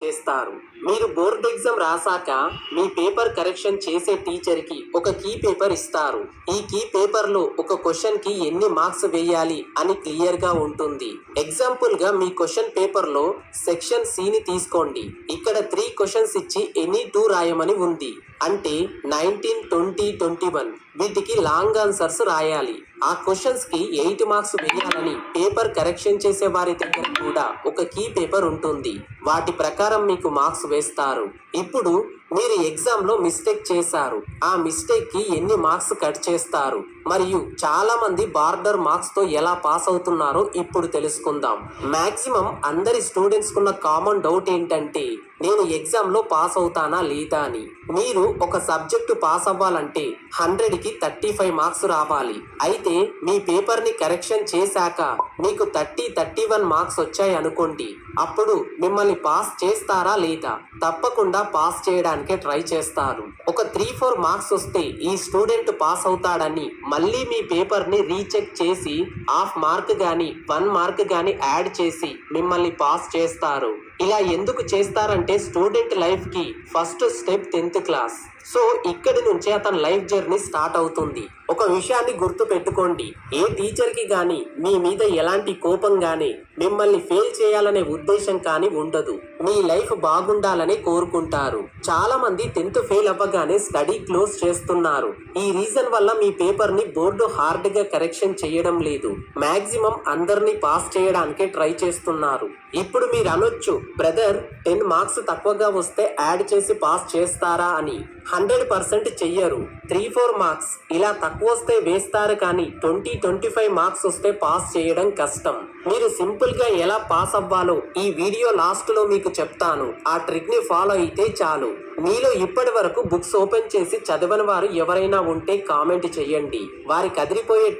చేస్తారు. మీరు board exam రాసాక మీ paper correction చేసే టీచర్కి ఒక కీ పేపర్ ఇస్తారు. ఈ కీ పేపర్లో ఒక క్వశ్చన్కి ఎన్ని మార్క్స్ వేయాలి అని క్లియర్గా ఉంటుంది. ఎగ్జాంపుల్గా మీ క్వశ్చన్ పేపర్లో సెక్షన్ సిని తీసుకోండి. ఇక్కడ 3 క్వశ్చన్స్ ఇచ్చి ఎనీ 2 రాయమని ఉంది. అంటే 19, 20, 21 వీటికి లాంగ్ ఆన్సర్స్ రాయాలి. ఆ క్వశ్చన్స్ కి 8 మార్క్స్ వేయాలని పేపర్ కరెక్షన్ చేసే వారి దగ్గర కూడా ఒక కీ పేపర్ ఉంటుంది. వాటి ప్రకారం మీకు మార్క్స్ వేస్తారు. ఇప్పుడు మీరు ఎగ్జామ్ లో మిస్టేక్ చేశారు. ఆ మిస్టేక్ కి ఎన్ని మార్క్స్ కట్ చేస్తారు, మరియు చాలా మంది బార్డర్ మార్క్స్ తో ఎలా పాస్ అవుతున్నారో ఇప్పుడు తెలుసుకుందాం. మాక్సిమం అందరి స్టూడెంట్స్ కున్న కామన్ డౌట్ ఏంటంటే నేను ఎగ్జామ్ లో పాస్ అవుతానా లేదా అని. మీరు ఒక సబ్జెక్టు పాస్ అవ్వాలంటే 100కి 35 మార్క్స్ రావాలి. అయితే మీ పేపర్ ని కరెక్షన్ చేశాక మీకు 31 మార్క్స్ వచ్చాయి అనుకోండి. అప్పుడు మిమ్మల్ని పాస్ చేస్తారా లేదా? తప్పకుండా పాస్ చేయడానికే ట్రై చేస్తారు. ఒక 3-4 మార్క్స్ వస్తే ఈ స్టూడెంట్ పాస్ అవుతాడని మళ్ళీ మీ పేపర్ ని రీచెక్ చేసి హాఫ్ మార్క్ గాని 1 మార్క్ గాని యాడ్ చేసి మిమ్మల్ని పాస్ చేస్తారు. ఇలా ఎందుకు చేస్తారంటే స్టూడెంట్ లైఫ్ కి first step 10th class. So ఇక్కడి నుంచే అతని లైఫ్ జర్నీ స్టార్ట్ అవుతుంది. ఒక విషయాన్ని గుర్తు పెట్టుకోండి, ఏ టీచర్ కి గాని మీ మీద ఎలాంటి కోపం గాని మిమ్మల్ని ఫెయిల్ చేయాలనే ఉద్దేశం కానీ ఉండదు. మీ లైఫ్ బాగుండాలని కోరుకుంటారు. చాలా మంది 10th ఫెయిల్ అవ్వగానే స్టడీ క్లోజ్ చేస్తున్నారు. ఈ రీజన్ వల్ల మీ పేపర్ ని బోర్డు హార్డ్ గా కరెక్షన్ చేయడం లేదు. మాక్సిమం అందరినీ పాస్ చేయడానికే ట్రై చేస్తున్నారు. ఇప్పుడు మీరు అనొచ్చు, బ్రదర్ 10 మార్క్స్ తక్కువగా వస్తే యాడ్ చేసి పాస్ చేస్తారా అని. 100% చెయ్యరు. 3-4 మార్క్స్ ఇలా తక్కువ వస్తే వేస్తారు, కానీ 20-25 మార్క్స్ వస్తే పాస్ చేయడం కష్టం. మీరు సింపుల్ గా ఎలా పాస్ అవ్వాలో ఈ వీడియో లాస్ట్ లో మీకు చెప్తాను. ఆ ట్రిక్ ని ఫాలో అయితే చాలు. మీలో ఇప్పటి వరకు బుక్స్ ఓపెన్ చేసి చదవని వారు ఎవరైనా ఉంటే కామెంట్ చేయండి. వారికి అదిరిపోయే